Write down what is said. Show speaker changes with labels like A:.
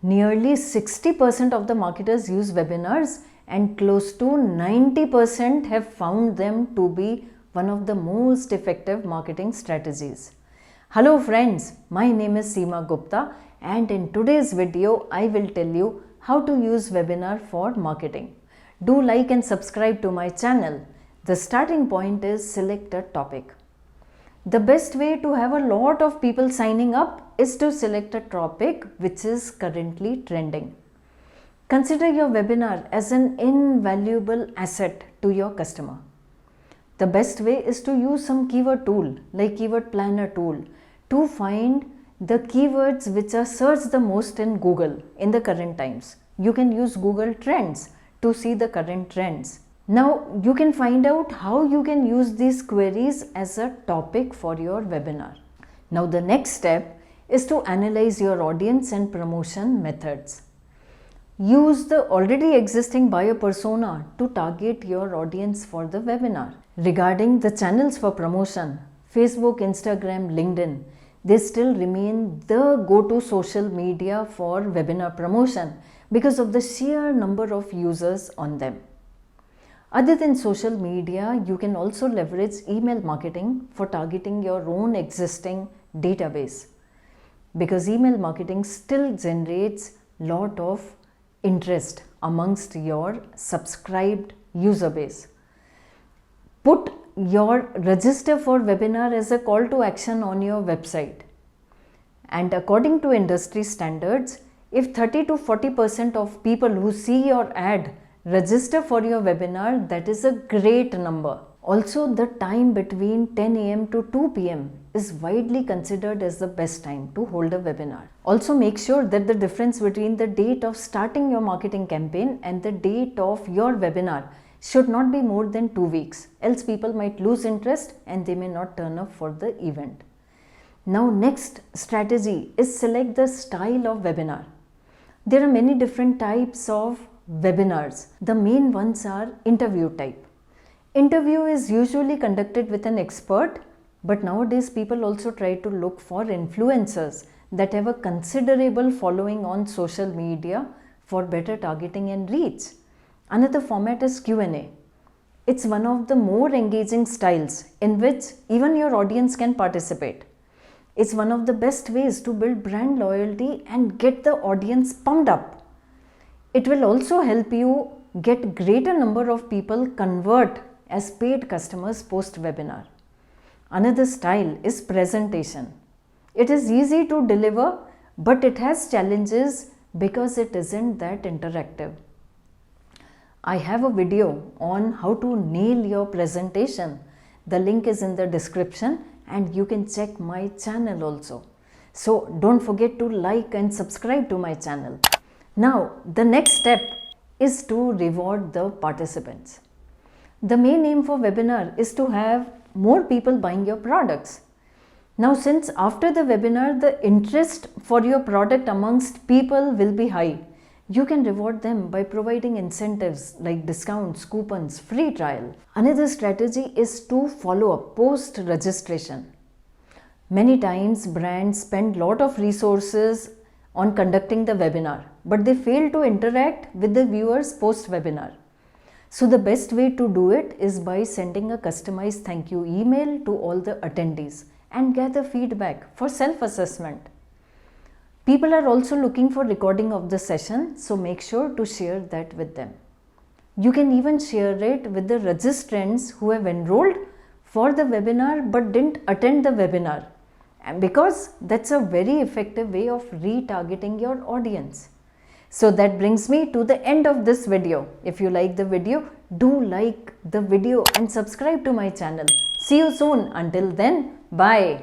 A: Nearly 60% of the marketers use webinars and close to 90% have found them to be one of the most effective marketing strategies. Hello friends, my name is Seema Gupta and in today's video I will tell you how to use webinar for marketing. Do like and subscribe to my channel. The starting point is select a topic. The best way to have a lot of people signing up is to select a topic which is currently trending. Consider your webinar as an invaluable asset to your customer. The best way is to use some keyword tool like keyword planner tool to find the keywords which are searched the most in Google in the current times. You can use Google Trends to see the current trends. Now you can find out how you can use these queries as a topic for your webinar. Now the next step is to analyze your audience and promotion methods. Use the already existing buyer persona to target your audience for the webinar. Regarding the channels for promotion, Facebook, Instagram, LinkedIn, they still remain the go-to social media for webinar promotion because of the sheer number of users on them. Other than social media, you can also leverage email marketing for targeting your own existing database, because email marketing still generates lot of interest amongst your subscribed user base. Put your register for webinar as a call to action on your website. And according to industry standards, if 30 to 40% of people who see your ad register for your webinar, that is a great number. Also, the time between 10 AM to 2 PM is widely considered as the best time to hold a webinar. Also, make sure that the difference between the date of starting your marketing campaign and the date of your webinar should not be more than 2 weeks, else people might lose interest and they may not turn up for the event. Now, next strategy is select the style of webinar. There are many different types of webinars. The main ones are interview type. Interview is usually conducted with an expert, but nowadays people also try to look for influencers that have a considerable following on social media for better targeting and reach. Another format is Q&A. It's one of the more engaging styles in which even your audience can participate. It's one of the best ways to build brand loyalty and get the audience pumped up. It will also help you get greater number of people convert as paid customers post webinar. Another style is presentation. It is easy to deliver, but it has challenges because it isn't that interactive. I have a video on how to nail your presentation. The link is in the description and you can check my channel also. So don't forget to like and subscribe to my channel. Now, the next step is to reward the participants. The main aim for webinar is to have more people buying your products. Now, since after the webinar, the interest for your product amongst people will be high, you can reward them by providing incentives like discounts, coupons, free trial. Another strategy is to follow up post registration. Many times brands spend lot of resources on conducting the webinar, but they fail to interact with the viewers post webinar. So the best way to do it is by sending a customized thank you email to all the attendees and gather feedback for self-assessment. People are also looking for recording of the session, so make sure to share that with them. You can even share it with the registrants who have enrolled for the webinar but didn't attend the webinar, and because that's a very effective way of retargeting your audience. So that brings me to the end of this video. If you like the video, do like the video and subscribe to my channel. See you soon. Until then, bye.